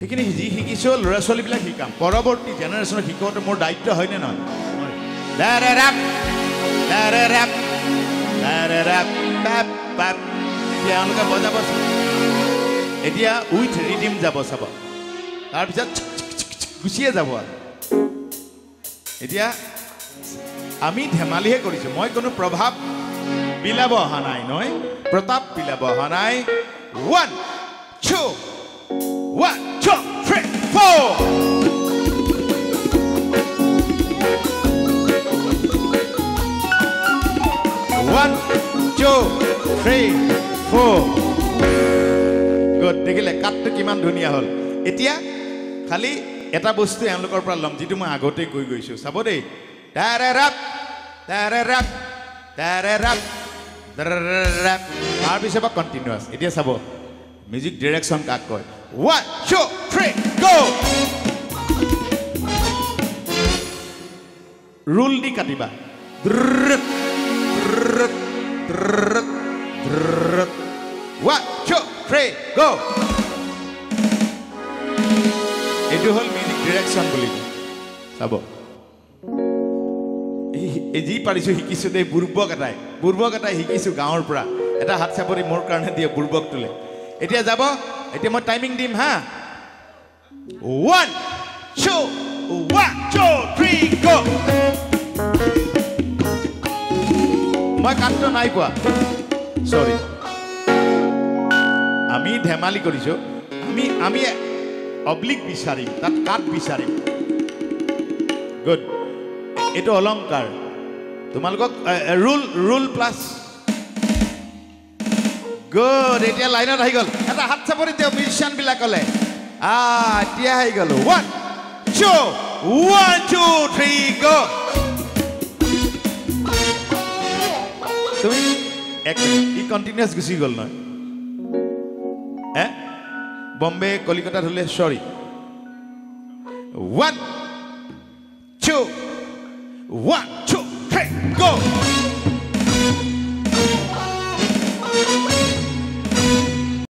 সেইখিনি যি শিকিছোঁ ল'ৰা ছোৱালীবিলাক শিকাম পৰৱৰ্তী জেনেৰেশ্যনক শিকোৱাটো মোৰ দায়িত্ব হয়নে নহয় তেওঁলোকে বজাব এতিয়া উইথ ৰিডিম যাব চাব তাৰপিছত গুচিয়ে যাব আৰু এতিয়া আমি ধেমালিহে কৰিছোঁ মই কোনো প্ৰভাৱ বিলাব অহা নাই নহয় প্ৰতাপ বিলাব অহা নাই 1 2 1 2 3 4 1 2 3 4 গুড দেখিলে কাটটো কিমান ধুনীয়া হ'ল এতিয়া খালি এটা বস্তু এওঁলোকৰ পৰা ল'ম যিটো মই আগতে কৈ গৈছোঁ চাব দেই তাৰেৰাপ তাৰেৰাপ তাৰেৰাপ তাৰপিছত বা কণ্টিনিউৱাছ এতিয়া চাব মিউজিক ডিৰেকশ্যন কাক কয় 1 2 3 গো ৰুল দি কাটিবা 1 2 3 গো এইটো হ'ল মিউজিক ডিৰেকশ্যন বুলি চাব এই যি পাৰিছোঁ শিকিছোঁ দেই বুৰ্বক এটাই শিকিছোঁ গাঁৱৰ পৰা এটা হাত চাপৰি মোৰ কাৰণে দিয়ে বুৰ্বক তোলে এতিয়া যাব এতিয়া মই টাইমিং দিম হা 1 2 3 গো মই কাটটো নাই পোৱা সৰি আমি ধেমালি কৰিছোঁ আমি অব্লিক বিচাৰিম তাত কাট বিচাৰিম গুড এইটো অলংকাৰ তোমালোকক ৰুল প্লাছ গুড এতিয়া লাইনত আহি গ'ল এটা হাত চাপৰি তেওঁ মিউজিচিয়ানবিলাকলে এতিয়া আহি গ'ল 1 2 3 গো তুমি এক ই কণ্টিনিউৱাছ গুচি গ'ল নহয় বম্বে কলিকতাত হ'লে সৰি 1 2 3 গো